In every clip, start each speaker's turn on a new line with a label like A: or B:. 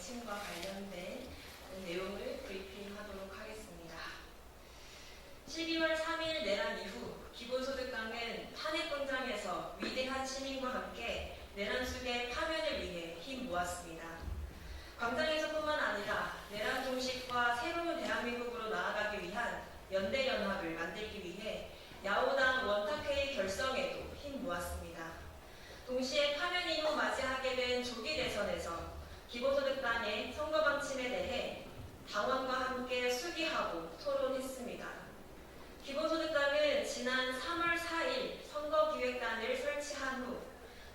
A: 방침과 관련된 내용을 브리핑하도록 하겠습니다. 12월 3일 내란 이후 기본소득당은 탄핵광장에서 위대한 시민과 함께 내란 속의 파면을 위해 힘 모았습니다. 광장에서뿐만 아니라 내란 종식과 새로운 대한민국으로 나아가기 위한 연대연합을 만들기 위해 야오당 원탁회의 결성에도 힘 모았습니다. 동시에 파면 이후 맞이하게 된 조기 대선에서 기본소득당의 선거 방침에 대해 당원과 함께 수기하고 토론했습니다. 기본소득당은 지난 3월 4일 선거기획단을 설치한 후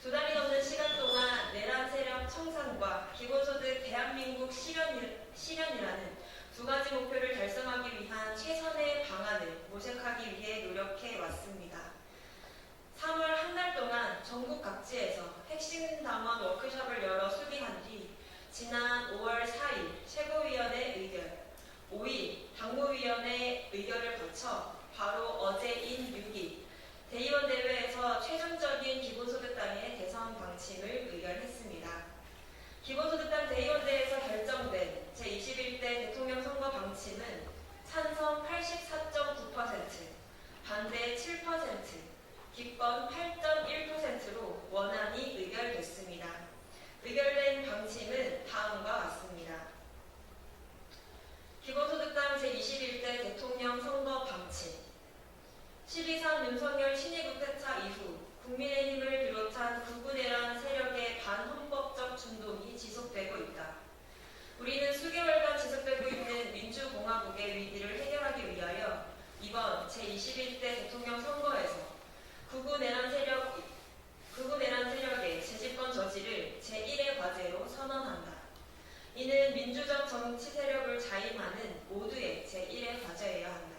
A: 2달이 넘는 시간 동안 내란 세력 청산과 기본소득 대한민국 실현이라는 두 가지 목표를 달성하기 위한 최선의 방안을 모색하기 위해 노력해 왔습니다. 3월 한 달 동안 전국 각지에서 핵심 당원 워크숍을 열어 수기한 뒤 지난 5월 4일 최고위원회 의결, 5일 당무위원회 의결을 거쳐 바로 어제인 6일 대의원 대회에서 최종적인 기본소득당의 대선 방침을 의결했습니다. 기본소득당 대의원대회에서 결정된 제21대 대통령 선거 방침은 찬성 84.9%, 반대 7%, 기권 8.1%로 원안이 의결됐습니다. 의결된 방침은 다음과 같습니다. 기본소득당 제21대 대통령 선거 방침 12.3 윤석열 친이국 퇴차 이후 국민의힘을 비롯한 극우 내란 세력의 반헌법적 준동이 지속되고 있다. 우리는 수개월간 지속되고 있는 민주공화국의 위기를 해결하기 위하여 이번 제21대 대통령 선거에서 극우 내란 세력의 재집권 저지를 제1의 과제로 선언한다. 이는 민주적 정치 세력을 자임하는 모두의 제1의 과제여야 한다.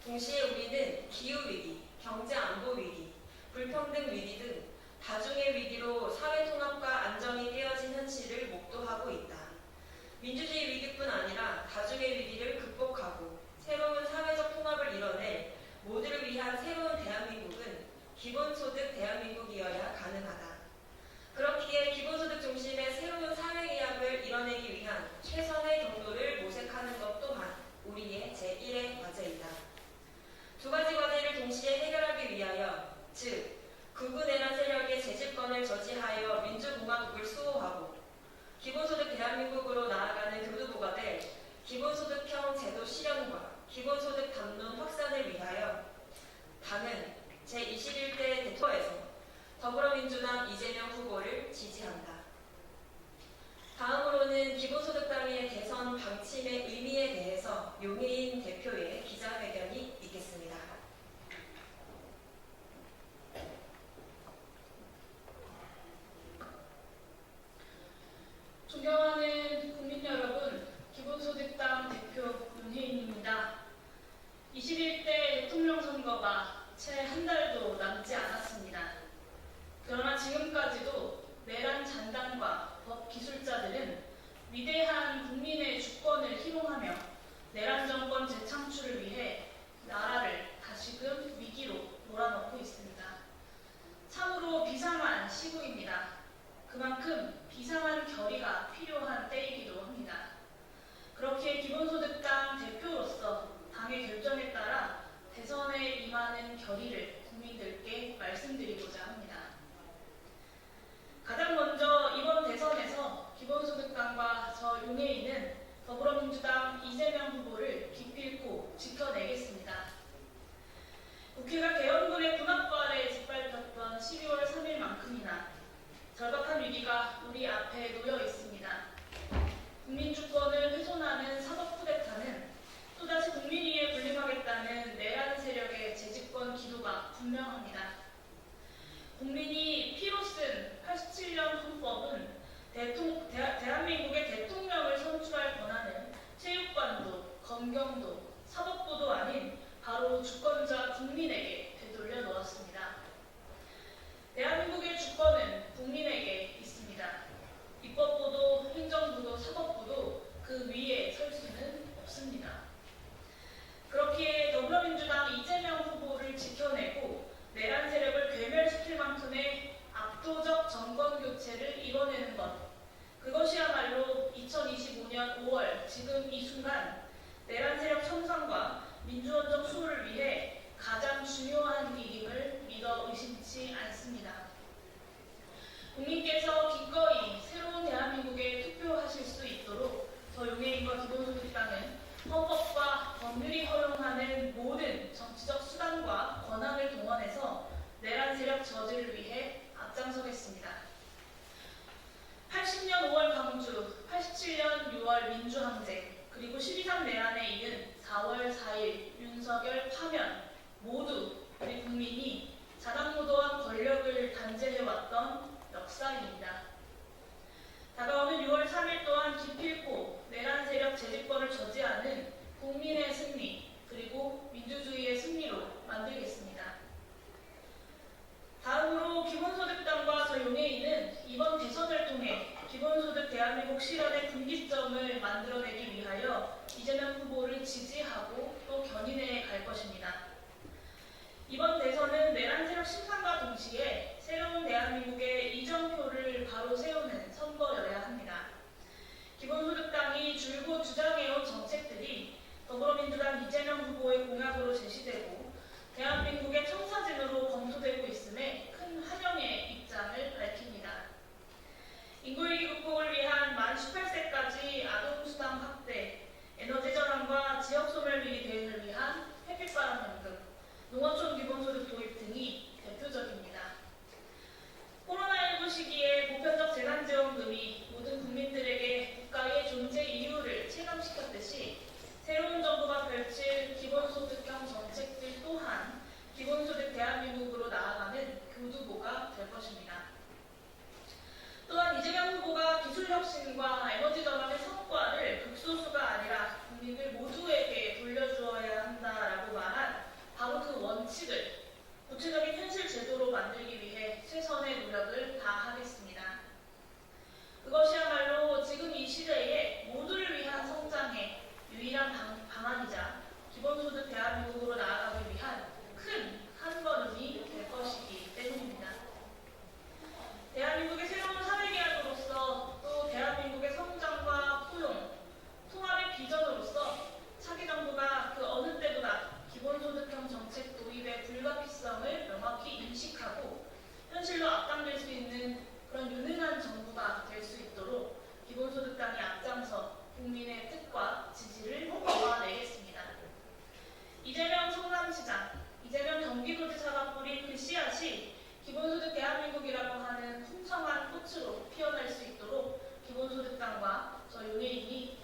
A: 동시에 우리는 기후위기, 경제안보위기, 불평등 위기 등 다중의 위기로 사회통합과 안정이 깨어진 현실을 목도하고 있다. 민주주의 위기뿐 아니라 다중의 위기를 극복하고 새로운 사회적 통합을 이뤄낼 모두를 위한 새로운 대한민국은 기본소득 대한민국이어야 가능하다. 그렇기에 기본소득 중심의 새로운 사회개혁을 이뤄내기 위한 최선의 경로를 모색하는 것 또한 우리의 제1의 과제이다. 두 가지 과제를 동시에 해결하기 위하여 즉 극우 내란 세력의 재집권을 저지하여 민주공화국을 수호하고 기본소득 대한민국으로 나아가는 교두보가 될 기본소득형 제도 실현과 기본소득 담론 확산을 위하여 당은 제21대 대통령에서 더불어민주당 이재명 후보를 지지한다. 다음으로는 기본소득당의 대선 방침의 의미에 대해서 용해인 대표의 기자회견이 있겠습니다.
B: 존경하는 국민 여러분, 기본소득당 대표 용해인입니다. 21대 대통령 선거가 채 한 달도 남지 않았습니다. 그러나 지금까지도 내란 잔당과 법 기술자들은 위대한 국민의 주권을 희롱하며 내란 정권 재창출을 위해 나라를 다시금 위기로 몰아넣고 있습니다. 참으로 비상한 시국입니다. 그만큼 비상한 결의가 필요한 때이기도 합니다. 그렇기에 기본소득당 대표로서 당의 결정에 따라 대선에 임하는 결의를 국민들께 말씀드리고자 합니다. 가장 먼저 이번 대선에서 기본소득당과 저 용해인은 더불어민주당 이재명 후보를 기필코 지켜내겠습니다. 국회가 계엄군의 군합과 아래 짓밟혔던 12월 3일만큼이나 절박한 위기가 우리 앞에 놓여 있습니다. 국민주권을 훼손하는 사법 쿠데타는 또다시 국민위에 군림하겠다는 내란 세력의 재집권 기도가 분명합니다. 국민이 피로 쓴 87년 헌법은 대한민국의 대통령을 선출할 권한은 체육관도, 검경도, 사법부도 아닌 바로 주권자 국민에게 되돌려 놓았습니다. 대한민국의 주권은 국민에게 있습니다. 입법부도, 행정부도, 사법부도 그 위에 설 수는 없습니다. 그렇기에 더불어민주당 이재명 후보를 지켜내고 내란 세력을 괴멸시킬 만큼의 압도적 정권 교체를 이뤄내는 것, 그것이야말로 2020년 5월 지금 이 순간 내란 세력 청산과 민주헌정 수호를 위해 가장 중요한 일임을 믿어 의심치 않습니다. 국민께서 기꺼이 새로운 대한민국에 투표하실 수 있도록 더 용해인과 기본소득당은 헌법과 법률이 허용하는 모든 정치적 수단과 권한을 동원해서 내란 세력 저지를 위해 앞장서겠습니다. 80년 5월 광주, 87년 6월 민주항쟁, 그리고 12.3 내란에 이은 4월 4일 윤석열 파면 모두 우리 국민이 자당무도한 권력을 단죄해왔던 역사입니다. 다가오는 6월 3일 또한 기필코 내란 세력 재집권을 저지하는 국민의 승리 그리고 민주주의의 승리로 만들겠습니다. 다음으로 기본소득당과 저 용해인은 이번 대선을 통해 기본소득 대한민국 실현의 분기점을 만들어내기 위하여 이재명 후보를 지지하고 또 견인해 갈 것입니다. 이번 대선은 내란 세력 심판과 동시에 새로운 대한민국의 이정표를 바로 세우는 선거여야 합니다. 기본소득당이 줄곧 주장해온 정책들이 더불어민주당 이재명 후보의 공약으로 제시되고 대한민국의 청사진으로 검토되고 있음에 큰 환영의 입장을 밝힙니다. 인구위기 극복을 위한 만 18세까지 아동수당 확대, 에너지 전환과 지역소멸위기 대응을 위한 햇빛바람연금, 농어촌 기본소득 도입 등이 대표적입니다. 코로나19 시기에 보편적 재난지원금이 모든 국민들에게 국가의 존재 이유를 체감시켰듯이 새로운 정부가 펼칠 기본소득형 정책들 또한 기본소득 대한민국으로 나아가는 교두보가 될 것입니다. 또한 이재명 후보가 기술혁신과 에너지 전환의 성과를 극소수가 아니라 국민들 모두에게 돌려주어야 한다라고 말한 바로 그 원칙을 구체적인 현실 제도로 만들기 위해 최선의 노력을 다하겠습니다. 그것이야말로 지금 이 시대에 모두를 위한 성장의 유일한 방안이자 기본소득 대한민국으로 나아가기 위한 큰 한 걸음이 될 것이기 때문입니다. 대한민국의 새로운 사회계약으로서 또 대한민국의 성장과 포용, 통합의 비전으로서 차기 정부가 그 어느 때보다 기본소득형 정책 도입의 불가피성을 명확히 인식하고 현실로 앞당길 수 있는 그런 유능한 정부가 될 수 있도록 기본소득당이 앞장서 국민의 뜻과 지지를 모아내겠습니다. 이재명 성남시장, 이재명 경기도지사가 뿌린 그 씨앗이 기본소득 대한민국이라고 하는 풍성한 꽃으로 피어날 수 있도록 기본소득당과 저 용해인이